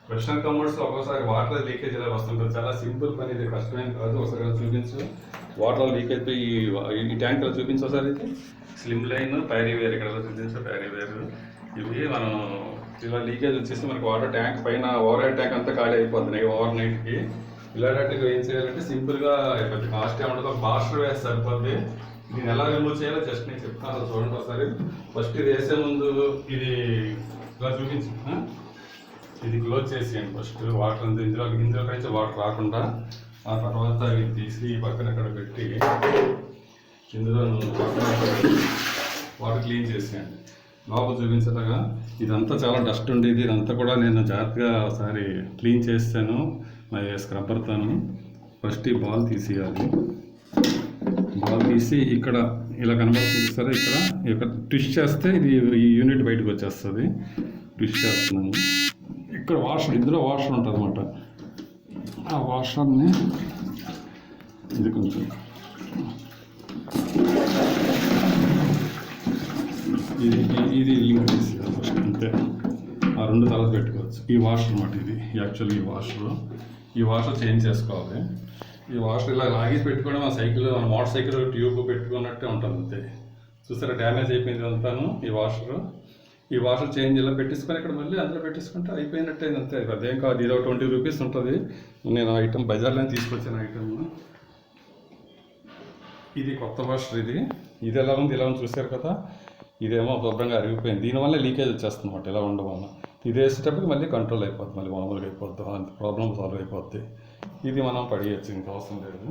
Question కమోడ్స్లో ఒక్కోసారి water leakage ఇలా వస్తుంటుంది. చాలా సింపుల్ పని, ఇది కష్టమేం కాదు. ఒకసారి చూపించు. వాటర్ లీక్ అయితే ఈ ట్యాంక్ చూపించు ఒకసారి. అయితే స్లిమ్ లైన్, ప్యారీ వేర్ ఇక్కడ చూపించు. ప్యారీ వేర్ ఇవి మనం ఇలా లీకేజ్ వచ్చేసి మనకి వాటర్ ట్యాంక్ పైన ఓవర్ హెడ్ ట్యాంక్ అంతా ఖాళీ అయిపోతున్నాయి ఓవర్ నైట్కి. ఇలాంటివి ఏం చేయాలంటే సింపుల్గా కొంచెం కాస్ట్ ఏమంటుంది, ఒక బాస్టర్ వేస్తే సరిపోద్ది. దీన్ని ఎలా రిమూవ్ చేయాలో జస్ట్ నేను చెప్తాను, చూడండి ఒకసారి. ఫస్ట్ ఇది వేసే ముందు ఇది ఇలా చూపించు. ఇది క్లోజ్ చేసేయండి ఫస్ట్. వాటర్ అంతా ఇందులో నుంచి వాటర్ రాకుండా. ఆ తర్వాత ఇది తీసి పక్కన ఎక్కడ పెట్టి ఇందులో వాటర్ క్లీన్ చేసేయండి. లోపల చూపించగా ఇదంతా చాలా డస్ట్ ఉండేది. ఇదంతా కూడా నేను జాగ్రత్తగా ఒకసారి క్లీన్ చేస్తాను స్క్రబ్బర్తోను. ఫస్ట్ ఈ బాల్ తీసేయాలి. బాల్ తీసి ఇక్కడ ఇలా కనబడుతుంది సరే, ఇక్కడ ట్విస్ట్ చేస్తే ఇది ఈ యూనిట్ బయటకు వచ్చేస్తుంది. ట్విస్ట్ చేస్తున్నాను. ఇక్కడ వాషర్, ఇందులో వాషర్ ఉంటుంది అన్నమాట. ఆ వాషర్ని ఇది కొంచెం ఇది లింక్ చేసేయాలి ఫస్ట్, అంతే. ఆ రెండు తలలు పెట్టుకోవచ్చు. ఈ వాషర్ అన్నమాట ఇది యాక్చువల్లీ. ఈ వాషర్ చేంజ్ చేసుకోవాలి. ఈ వాషర్ ఇలా లాగేసి పెట్టుకోవడం, ఆ సైకిల్ మన మోటార్ సైకిల్ ట్యూబ్ పెట్టుకున్నట్టే ఉంటుంది అంతే. చూసారా డ్యామేజ్ అయిపోయింది అంతాను. ఈ వాషర్ చేంజ్ ఇలా పెట్టేసుకొని ఇక్కడ మళ్ళీ అందులో పెట్టేసుకుంటే అయిపోయినట్టే అంతే. అదేం కాదు. ఇది ఒక 20 రూపీస్ ఉంటుంది. నేను ఐటమ్ బజార్లో తీసుకొచ్చాను ఐటమ్. ఇది కొత్త వాషర్. ఇది ఎలా ఉంది, ఇలా ఉంది చూసారు కదా. ఇదేమో శుభ్రంగా అరిగిపోయింది. దీనివల్ల లీకేజ్ వచ్చేస్తుంది అన్నమాట. ఇలా ఉండడం వల్ల ఇది వేసేటప్పటికి మళ్ళీ కంట్రోల్ అయిపోద్ది, మళ్ళీ మామూలుగా అయిపోద్ది, అంత ప్రాబ్లం సాల్వ్ అయిపోద్ది. ఇది మనం పడియచ్చు, ఇంకా అవసరం లేదు.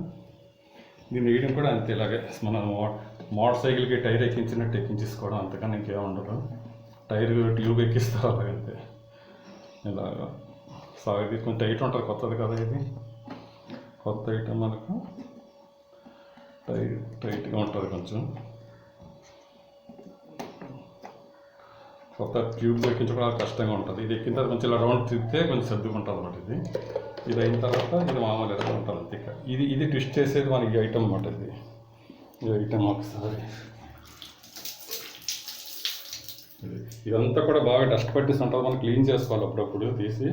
దీన్ని వేయడం కూడా అంతే, ఇలాగే మనం మోటార్ సైకిల్కి టైర్ ఎక్కించినట్టు ఎక్కించేసుకోవడం, అంతకన్నా ఇంకేం ఉండదు. టైర్ ట్యూబ్ ఎక్కిస్తారు అలాగంతే. ఇలాగా ఇది కొంచెం టైట్ ఉంటుంది, కొత్తది కదా ఇది. కొత్త ఐటమ్ మనకు టైట్గా ఉంటుంది కొంచెం. కొత్త ట్యూబ్ ఎక్కించుకోవడానికి కష్టంగా ఉంటుంది. ఇది ఎక్కిన తర్వాత కొంచెం ఇలా రౌండ్ తిప్పితే కొంచెం సర్దుకుంటుంది అన్నమాట. ఇది అయిన తర్వాత ఇది మామూలు ఎలా ఉంటుంది అంతే. ఇది ట్విస్ట్ చేసేది మనకి ఐటమ్ అన్నమాట. ఈ ఐటమ్ ఒకసారి ఇదంతా కూడా బాగా డస్ట్ పట్టేసి ఉంటుంది. మనం క్లీన్ చేసుకోవాలి అప్పుడప్పుడు తీసి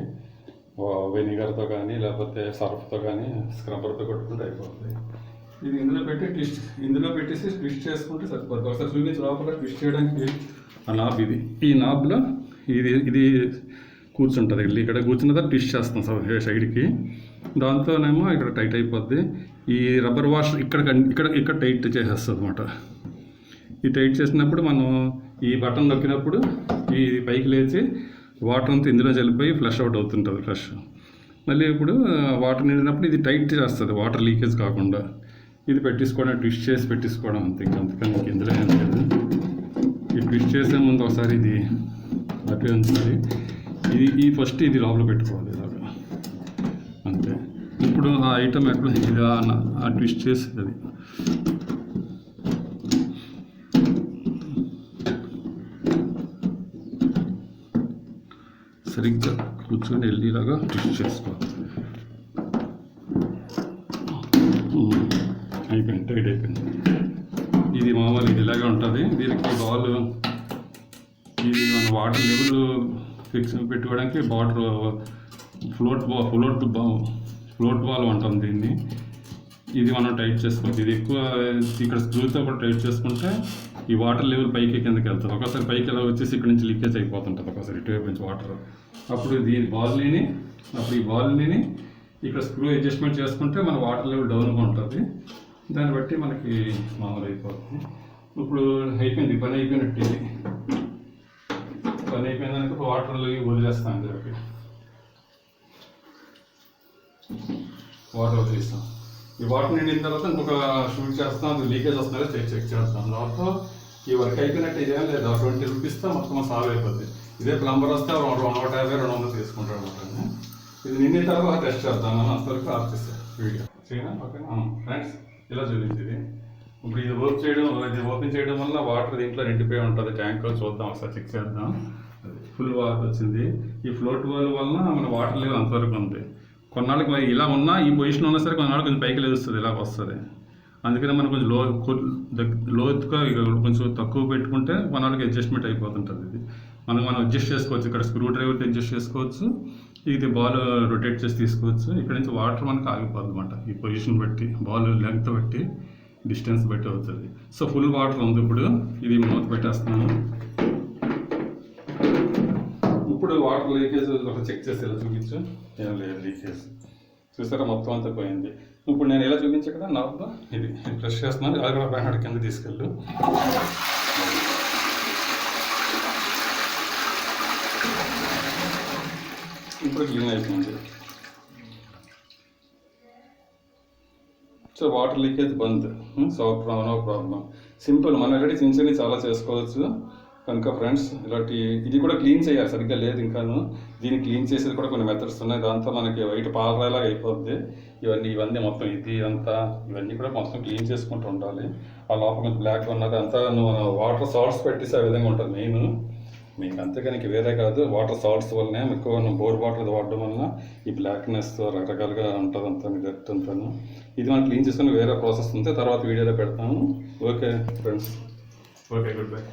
వెనిగర్తో కానీ లేకపోతే సర్ఫ్తో కానీ స్క్రబ్బర్తో కొట్టుకుంటే అయిపోతుంది. ఇది ఇందులో పెట్టేసి ట్విస్ట్ చేసుకుంటే సరిపోతుంది. ఒకసారి చూపించి లోపల ట్విస్ట్ చేయడానికి ఆ నాబ్ ఇది. ఈ నాబ్లో ఇది కూర్చుంటుంది. ఇక్కడ కూర్చున్న తర్వాత ట్విస్ట్ చేస్తాం సైడ్కి. దాంతోనేమో ఇక్కడ టైట్ అయిపోద్ది. ఈ రబ్బర్ వాష్ ఇక్కడ టైట్ చేసేస్తుంది అనమాట. ఈ టైట్ చేసినప్పుడు మనం ఈ బటన్ నొక్కినప్పుడు ఈ పైకి లేచి వాటర్ అంతా ఇందులో చల్లిపోయి ఫ్లష్ అవుట్ అవుతుంటుంది. ఫ్లష్ మళ్ళీ ఇప్పుడు వాటర్ నిండినప్పుడు ఇది టైట్ చేస్తుంది, వాటర్ లీకేజ్ కాకుండా. ఇది పెట్టేసుకోవడం, ట్విస్ట్ చేసి పెట్టేసుకోవడం అంతే. అంతకని ఇందులో ఏం లేదు. ఈ ట్విస్ట్ చేసే ముందు ఒకసారి ఇది అట్లే ఉంచాలి. ఈ ఫస్ట్ ఇది లోపల పెట్టుకోవాలి ఇలాగా అంతే. ఇప్పుడు ఆ ఐటమ్ ఎక్కడ ఇది ఆ ట్విస్ట్ చేసేది అది సరిగ్గా కూర్చొని వెళ్ళేలాగా ట్విస్ట్ చేసుకోవాలి. అయిపోయింది, టైట్ అయిపోయింది. ఇది మామూలు ఇది ఇలాగే ఉంటుంది. దీనికి బాల్ ఇది మన వాటర్ లెవెల్ ఫిక్స్ పెట్టుకోవడానికి ఫ్లోట్ బాల్ అంటాం దీన్ని. ఇది మనం టైట్ చేసుకోవచ్చు. ఇది ఎక్కువ ఇక్కడ స్క్రూతో కూడా టైట్ చేసుకుంటే ఈ వాటర్ లెవెల్ పైకి కిందకి వెళ్తుంది. ఒకసారి పైకి ఎలా వచ్చేసి ఇక్కడ నుంచి లీకేజ్ అయిపోతుంటుంది ఒకసారి ఇటువైపు నుంచి వాటర్. అప్పుడు ఈ బాల్ని ఇక్కడ స్క్రూ అడ్జస్ట్మెంట్ చేసుకుంటే మన వాటర్ లెవెల్ డౌన్గా ఉంటుంది. దాన్ని బట్టి మనకి మామూలు అయిపోతుంది. ఇప్పుడు అయిపోయింది, పని అయిపోయినట్టు. ఇది పని అయిపోయిందానికి వాటర్లో వదిలేస్తాం. అందులోకి వాటర్ వదిలేస్తాం. ఈ వాటర్ నిండిన తర్వాత ఇంకొక షూట్ చేస్తాం. అది లీకేజ్ వస్తుందో చెక్ చేస్తాం. దాంతో ఈ వర్క్ అయిపోయినట్టు ఇదేం లేదు. 20 రూపీస్తో మొత్తం సాల్వ్ అయిపోద్ది. ఇదే ప్లంబర్ వస్తే 150-200 తీసుకుంటాడు అనమాట. ఇది నిండిన తర్వాత టెస్ట్ చేస్తాను. అంతవరకు ఆఫ్ చేస్తాను వీడియో చేయనా. ఓకేనా ఫ్రెండ్స్, ఇలా చూపించింది. ఇప్పుడు ఇది ఓపెన్ చేయడం వల్ల వాటర్ దీంట్లో నిండిపోయి ఉంటుంది. ట్యాంక్లో చూద్దాం, ఒకసారి చెక్ చేద్దాం. ఫుల్ వాటర్ వచ్చింది. ఈ ఫ్లోట్ వాల్ వల్ల మన వాటర్ లెవెల్ అంతవరకు ఉంది. కొన్నాళ్ళకి మరి ఇలా ఉన్నా, ఈ పొజిషన్ ఉన్నా సరే కొన్నాళ్ళు కొంచెం పైకి లేస్తుంది, ఇలాగ వస్తుంది. అందుకని మనం కొంచెం లోతుగా కొంచెం తక్కువ పెట్టుకుంటే కొన్నాళ్ళకి అడ్జస్ట్మెంట్ అయిపోతుంటుంది. ఇది మనం అడ్జస్ట్ చేసుకోవచ్చు. ఇక్కడ స్క్రూ డ్రైవర్తో అడ్జస్ట్ చేసుకోవచ్చు. ఇది బాల్ రొటేట్ చేసి తీసుకోవచ్చు. ఇక్కడ నుంచి వాటర్ మనకు ఆగిపోద్ది అనమాట. ఈ పొజిషన్ బట్టి, బాల్ లెంగ్త్ బట్టి, డిస్టెన్స్ బట్టి అవుతుంది. సో ఫుల్ వాటర్ ఉంది ఇప్పుడు. ఇది మూత పెట్టేస్తున్నాను. ఇప్పుడు వాటర్ లీకేజ్ ఒక చెక్ చేసి ఇలా చూపించు. ఏం లేదు లీకేజ్. చూసారా మొత్తం అంతా పోయింది. ఇప్పుడు నేను ఎలా చూపించా కదా నార్తో ఇది ప్రెస్ చేస్తున్నాను. అది కూడా బ్యానర్ కింద తీసుకెళ్ళు. ఇప్పుడు క్లీన్ అయిపోయింది. సో వాటర్ లీకేజ్ బంద్. So no problem. సింపుల్. మనం ఆల్రెడీ చిన్న చాలా చేసుకోవచ్చు కనుక ఫ్రెండ్స్ ఇలాంటి ఇది కూడా క్లీన్ చేయాలి. సరిగ్గా లేదు ఇంకాను. దీన్ని క్లీన్ చేసేది కూడా కొన్ని మెథడ్స్ ఉన్నాయి. దాంతో మనకి వైట్ పాలరాయిలాగా అయిపోద్ది. ఇవన్నీ మొత్తం ఇవన్నీ కూడా మొత్తం క్లీన్ చేసుకుంటూ ఉండాలి. ఆ లోపల కొంచెం బ్లాక్ ఉన్నది అంతా మనం వాటర్ సాల్ట్స్ పెట్టేసి ఆ విధంగా ఉంటుంది మెయిన్. మీకు అంతేగాని వేరే కాదు. వాటర్ సాల్ట్స్ వల్లనే ఎక్కువ బోర్ వాటర్ వాడడం వలన ఈ బ్లాక్నెస్ రకరకాలుగా ఉంటుంది అంతా డర్ట్ అంతాను. ఇది మనం క్లీన్ చేసుకుని వేరే ప్రాసెస్ ఉంటే తర్వాత వీడియోలో పెడతాము. Okay friends. Okay good bye.